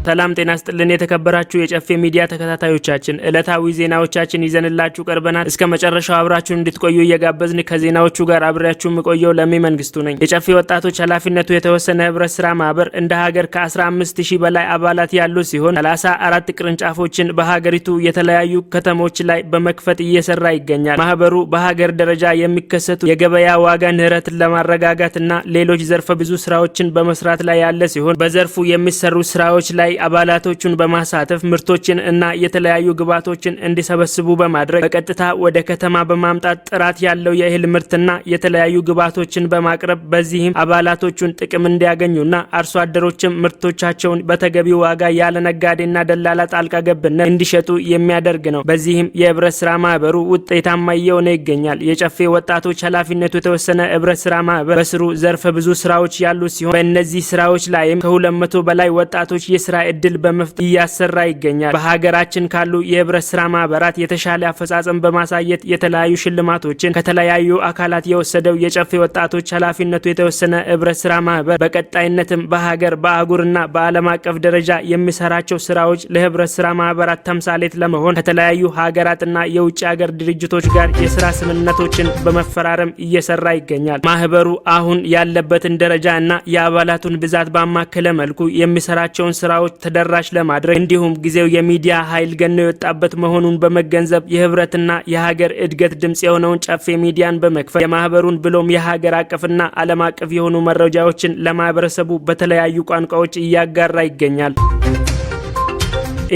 ሰላም ጤና ይስጥልን የተከበራችሁ የጨፌ ሚዲያ ተከታታዮቻችን ዕለታዊ ዜናዎቻችን ይዘንላችሁ ቀርበናል። እስከ መጨረሻው አብራችሁን እንድትቆዩ እየጋበዝን ከዜናዎቹ ጋር አብሬያችሁ የምቆየው ለሚ መንግስቱ ነኝ። የጨፌ ወጣቶች ኃላፊነቱ የተወሰነ ህብረት ስራ ማህበር እንደ ሀገር ከ15000 በላይ አባላት ያሉት ሲሆን 34 ቅርንጫፎችን በሀገሪቱ የተለያዩ ከተሞች ላይ በመክፈት እየሰራ ይገኛል። ማህበሩ በሀገር ደረጃ የሚከሰቱ የገበያ ዋጋ ንረትን ለማረጋጋትና ሌሎች ዘርፈ ብዙ ስራዎችን በመስራት ላይ ያለ ሲሆን በዘርፉ የሚሰሩ ስራዎች ላይ አባላቶቹን በማሳተፍ ምርቶችን እና የተለያዩ ግብዓቶችን እንዲሰበስቡ በማድረግ በቀጥታ ወደ ከተማ በማምጣት ጥራት ያለው የእህል ምርትና የተለያዩ ግብዓቶችን በማቅረብ በዚህም አባላቶቹን ጥቅም እንዲያገኙና አርሶ አደሮችም ምርቶቻቸውን በተገቢው ዋጋ ያለ ነጋዴና ደላላ ጣልቃ ገብነት እንዲሸጡ የሚያደርግ ነው። በዚህም የህብረት ስራ ማህበሩ ውጤታማ እየሆነ ይገኛል። የጨፌ ወጣቶች ኃላፊነቱ የተወሰነ ህብረት ስራ ማህበር በስሩ ዘርፈ ብዙ ስራዎች ያሉት ሲሆን በእነዚህ ስራዎች ላይም ከ200 በላይ ወጣቶች የስራ እድል በመፍጠር እያሰራ ይገኛል። በሀገራችን ካሉ የህብረት ስራ ማህበራት የተሻለ አፈጻጸም በማሳየት የተለያዩ ሽልማቶችን ከተለያዩ አካላት የወሰደው የጨፌ ወጣቶች ኃላፊነቱ የተወሰነ ህብረት ስራ ማህበር በቀጣይነትም በሀገር በአህጉርና በዓለም አቀፍ ደረጃ የሚሰራቸው ስራዎች ለህብረት ስራ ማህበራት ተምሳሌት ለመሆን ከተለያዩ ሀገራትና የውጭ ሀገር ድርጅቶች ጋር የስራ ስምምነቶችን በመፈራረም እየሰራ ይገኛል። ማህበሩ አሁን ያለበትን ደረጃና የአባላቱን ብዛት ባማከለ መልኩ የሚሰራቸውን ስራዎች ተደራሽ ለማድረግ እንዲሁም ጊዜው የሚዲያ ኃይል ገኖ የወጣበት መሆኑን በመገንዘብ የህብረትና የሀገር እድገት ድምጽ የሆነውን ጨፌ ሚዲያን በመክፈት የማህበሩን ብሎም የሀገር አቀፍና ዓለም አቀፍ የሆኑ መረጃዎችን ለማህበረሰቡ በተለያዩ ቋንቋዎች እያጋራ ይገኛል።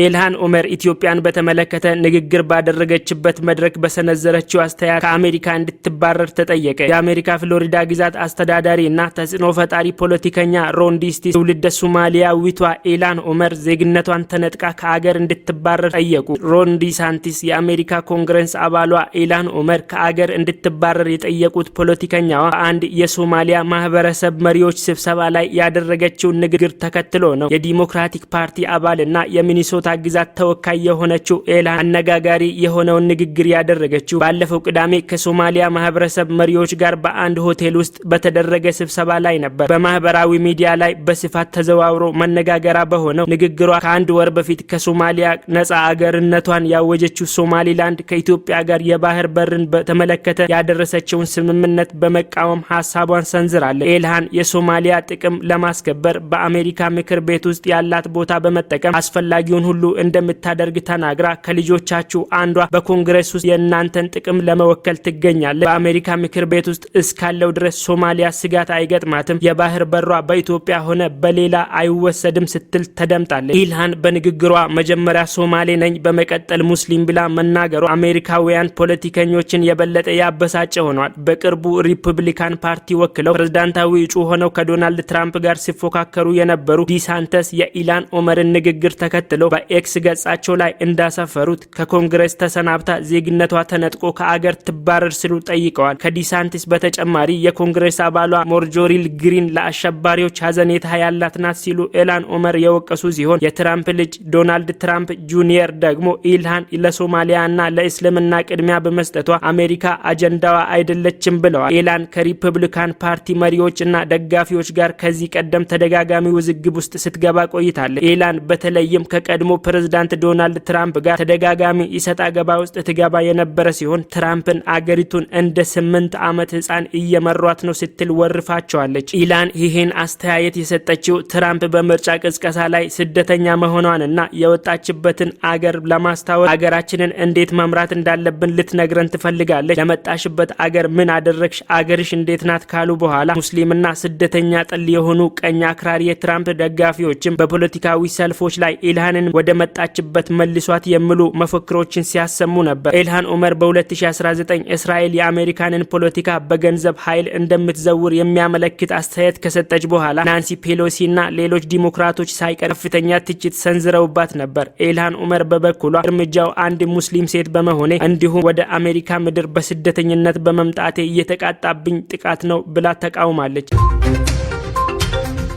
ኢልሃን ኡመር ኢትዮጵያን በተመለከተ ንግግር ባደረገችበት መድረክ በሰነዘረችው አስተያየት ከአሜሪካ እንድትባረር ተጠየቀ። የአሜሪካ ፍሎሪዳ ግዛት አስተዳዳሪና ተጽዕኖ ፈጣሪ ፖለቲከኛ ሮን ዲሳንቲስ ትውልደ ሶማሊያዊቷ ኢልሃን ኡመር ዜግነቷን ተነጥቃ ከአገር እንድትባረር ጠየቁ። ሮን ዲሳንቲስ የአሜሪካ ኮንግረስ አባሏ ኢልሃን ኡመር ከአገር እንድትባረር የጠየቁት ፖለቲከኛዋ አንድ የሶማሊያ ማህበረሰብ መሪዎች ስብሰባ ላይ ያደረገችውን ንግግር ተከትሎ ነው። የዲሞክራቲክ ፓርቲ አባልና የሚኒሶታ ግዛት ተወካይ የሆነችው ኢልሃን አነጋጋሪ የሆነውን ንግግር ያደረገችው ባለፈው ቅዳሜ ከሶማሊያ ማህበረሰብ መሪዎች ጋር በአንድ ሆቴል ውስጥ በተደረገ ስብሰባ ላይ ነበር። በማህበራዊ ሚዲያ ላይ በስፋት ተዘዋውሮ መነጋገሪያ በሆነው ንግግሯ ከአንድ ወር በፊት ከሶማሊያ ነፃ አገርነቷን ያወጀችው ሶማሊላንድ ከኢትዮጵያ ጋር የባህር በርን በተመለከተ ያደረሰችውን ስምምነት በመቃወም ሐሳቧን ሰንዝራለች። ኢልሃን የሶማሊያ ጥቅም ለማስከበር በአሜሪካ ምክር ቤት ውስጥ ያላት ቦታ በመጠቀም አስፈላጊውን ሁሉ እንደምታደርግ ተናግራ ከልጆቻችሁ አንዷ በኮንግረስ ውስጥ የእናንተን ጥቅም ለመወከል ትገኛለች። በአሜሪካ ምክር ቤት ውስጥ እስካለው ድረስ ሶማሊያ ስጋት አይገጥማትም። የባህር በሯ በኢትዮጵያ ሆነ በሌላ አይወሰድም ስትል ተደምጣለች። ኢልሃን በንግግሯ መጀመሪያ ሶማሌ ነኝ በመቀጠል ሙስሊም ብላ መናገሯ አሜሪካውያን ፖለቲከኞችን የበለጠ ያበሳጨ ሆኗል። በቅርቡ ሪፐብሊካን ፓርቲ ወክለው ፕሬዝዳንታዊ እጩ ሆነው ከዶናልድ ትራምፕ ጋር ሲፎካከሩ የነበሩ ዲሳንቲስ የኢልሃን ኡመርን ንግግር ተከትለው በኤክስ ገጻቸው ላይ እንዳሰፈሩት ከኮንግረስ ተሰናብታ ዜግነቷ ተነጥቆ ከአገር ትባረር ሲሉ ጠይቀዋል። ከዲሳንቲስ በተጨማሪ የኮንግረስ አባሏ ሞርጆሪ ግሪን ለአሸባሪዎች ሀዘኔታ ያላት ናት ሲሉ ኢልሃን ኡመር የወቀሱ ሲሆን የትራምፕ ልጅ ዶናልድ ትራምፕ ጁኒየር ደግሞ ኢልሃን ለሶማሊያና ለእስልምና ቅድሚያ በመስጠቷ አሜሪካ አጀንዳዋ አይደለችም ብለዋል። ኢልሃን ከሪፐብሊካን ፓርቲ መሪዎችና ደጋፊዎች ጋር ከዚህ ቀደም ተደጋጋሚ ውዝግብ ውስጥ ስትገባ ቆይታለች። ኢልሃን በተለይም ከቀድሞ ፕሬዝዳንት ዶናልድ ትራምፕ ጋር ተደጋጋሚ ይሰጣ ገባ ውስጥ ትገባ የነበረ ሲሆን ትራምፕን አገሪቱን እንደ 8 ዓመት ህፃን እየመሯት ነው ስትል ወርፋቸዋለች። ኢልሃን ይህን አስተያየት የሰጠችው ትራምፕ በምርጫ ቅስቀሳ ላይ ስደተኛ መሆኗንና የወጣችበትን አገር ለማስታወስ አገራችንን እንዴት መምራት እንዳለብን ልትነግረን ትፈልጋለች። ለመጣሽበት አገር ምን አደረግሽ? አገርሽ እንዴት ናት? ካሉ በኋላ ሙስሊምና ስደተኛ ጥል የሆኑ ቀኝ አክራሪ የትራምፕ ደጋፊዎችም በፖለቲካዊ ሰልፎች ላይ ኢልሃንን ወደ መጣችበት መልሷት የሚሉ መፈክሮችን ሲያሰሙ ነበር። ኢልሃን ኡመር በ2019 እስራኤል የአሜሪካንን ፖለቲካ በገንዘብ ኃይል እንደምትዘውር የሚያመለክት አስተያየት ከሰጠች በኋላ ናንሲ ፔሎሲና ሌሎች ዲሞክራቶች ሳይቀር ከፍተኛ ትችት ሰንዝረውባት ነበር። ኢልሃን ኡመር በበኩሏ እርምጃው አንድ ሙስሊም ሴት በመሆኔ እንዲሁም ወደ አሜሪካ ምድር በስደተኝነት በመምጣቴ እየተቃጣብኝ ጥቃት ነው ብላ ተቃውማለች።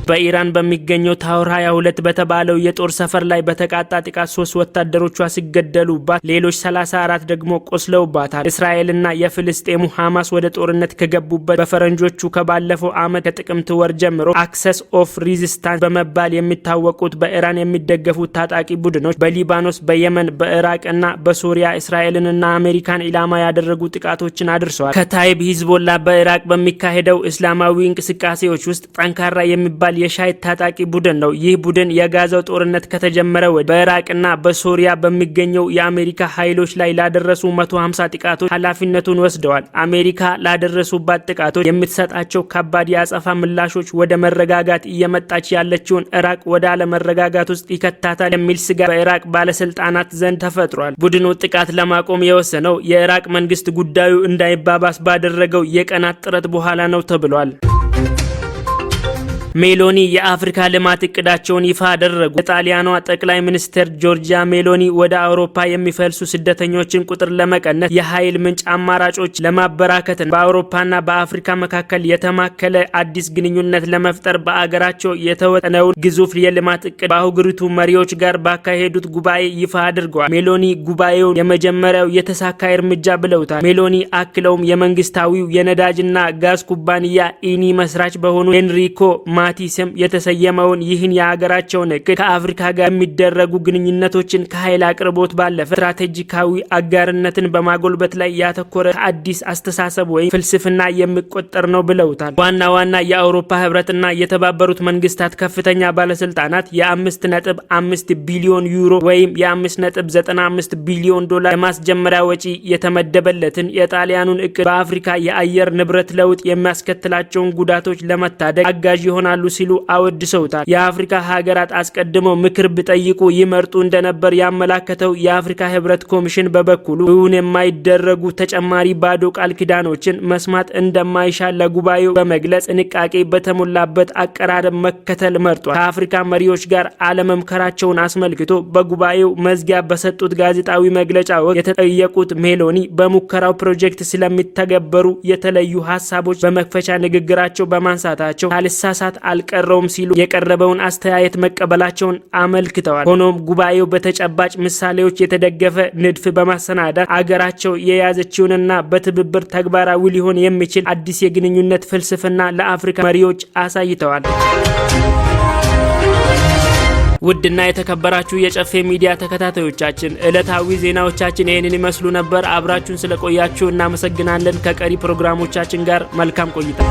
በኢራን በሚገኘው ታወር 22 በተባለው የጦር ሰፈር ላይ በተቃጣ ጥቃት 3 ወታደሮቿ ሲገደሉባት ሌሎች 34 ደግሞ ቆስለውባታል። እስራኤልና የፍልስጤሙ ሐማስ ወደ ጦርነት ከገቡበት በፈረንጆቹ ከባለፈው ዓመት ከጥቅምት ወር ጀምሮ አክሰስ ኦፍ ሪዚስታንስ በመባል የሚታወቁት በኢራን የሚደገፉት ታጣቂ ቡድኖች በሊባኖስ፣ በየመን፣ በኢራቅና በሶሪያ እስራኤልንና አሜሪካን ኢላማ ያደረጉ ጥቃቶችን አድርሰዋል። ከታይብ ሂዝቦላ በኢራቅ በሚካሄደው እስላማዊ እንቅስቃሴዎች ውስጥ ጠንካራ የሚባል የሻይት ታጣቂ ቡድን ነው። ይህ ቡድን የጋዛው ጦርነት ከተጀመረ ወዲህ በኢራቅና በሶሪያ በሚገኘው የአሜሪካ ኃይሎች ላይ ላደረሱ 150 ጥቃቶች ኃላፊነቱን ወስደዋል። አሜሪካ ላደረሱባት ጥቃቶች የምትሰጣቸው ከባድ የአጸፋ ምላሾች ወደ መረጋጋት እየመጣች ያለችውን ኢራቅ ወደ አለመረጋጋት ውስጥ ይከታታል የሚል ስጋት በኢራቅ ባለስልጣናት ዘንድ ተፈጥሯል። ቡድኑ ጥቃት ለማቆም የወሰነው የኢራቅ መንግስት ጉዳዩ እንዳይባባስ ባደረገው የቀናት ጥረት በኋላ ነው ተብሏል። ሜሎኒ የአፍሪካ ልማት እቅዳቸውን ይፋ አደረጉ። የጣሊያኗ ጠቅላይ ሚኒስትር ጆርጂያ ሜሎኒ ወደ አውሮፓ የሚፈልሱ ስደተኞችን ቁጥር ለመቀነስ የኃይል ምንጭ አማራጮች ለማበራከትና በአውሮፓና በአፍሪካ መካከል የተማከለ አዲስ ግንኙነት ለመፍጠር በአገራቸው የተወጠነውን ግዙፍ የልማት እቅድ በአህጉሪቱ መሪዎች ጋር ባካሄዱት ጉባኤ ይፋ አድርገዋል። ሜሎኒ ጉባኤውን የመጀመሪያው የተሳካ እርምጃ ብለውታል። ሜሎኒ አክለውም የመንግስታዊው የነዳጅና ጋዝ ኩባንያ ኢኒ መስራች በሆኑ ኤንሪኮ ማቲስም የተሰየመውን ይህን የሀገራቸውን እቅድ ከአፍሪካ ጋር የሚደረጉ ግንኙነቶችን ከኃይል አቅርቦት ባለፈ ስትራቴጂካዊ አጋርነትን በማጎልበት ላይ ያተኮረ አዲስ አስተሳሰብ ወይም ፍልስፍና የሚቆጠር ነው ብለውታል። ዋና የአውሮፓ ህብረትና የተባበሩት መንግስታት ከፍተኛ ባለስልጣናት የ5.5 ቢሊዮን ዩሮ ወይም የ5.95 ቢሊዮን ዶላር የማስጀመሪያ ወጪ የተመደበለትን የጣሊያኑን እቅድ በአፍሪካ የአየር ንብረት ለውጥ የሚያስከትላቸውን ጉዳቶች ለመታደግ አጋዥ ይሆናል ሲሉ አወድሰውታል። የአፍሪካ ሀገራት አስቀድመው ምክር ቢጠይቁ ይመርጡ እንደነበር ያመላከተው የአፍሪካ ህብረት ኮሚሽን በበኩሉ እውን የማይደረጉ ተጨማሪ ባዶ ቃል ኪዳኖችን መስማት እንደማይሻ ለጉባኤው በመግለጽ ጥንቃቄ በተሞላበት አቀራረብ መከተል መርጧል። ከአፍሪካ መሪዎች ጋር አለመምከራቸውን አስመልክቶ በጉባኤው መዝጊያ በሰጡት ጋዜጣዊ መግለጫ ወቅት የተጠየቁት ሜሎኒ በሙከራው ፕሮጀክት ስለሚተገበሩ የተለዩ ሀሳቦች በመክፈቻ ንግግራቸው በማንሳታቸው ካልሳሳት አልቀረውም ሲሉ የቀረበውን አስተያየት መቀበላቸውን አመልክተዋል። ሆኖም ጉባኤው በተጨባጭ ምሳሌዎች የተደገፈ ንድፍ በማሰናዳት አገራቸው የያዘችውንና በትብብር ተግባራዊ ሊሆን የሚችል አዲስ የግንኙነት ፍልስፍና ለአፍሪካ መሪዎች አሳይተዋል። ውድና የተከበራችሁ የጨፌ ሚዲያ ተከታታዮቻችን ዕለታዊ ዜናዎቻችን ይህንን ይመስሉ ነበር። አብራችሁን ስለቆያችሁ እናመሰግናለን። ከቀሪ ፕሮግራሞቻችን ጋር መልካም ቆይታ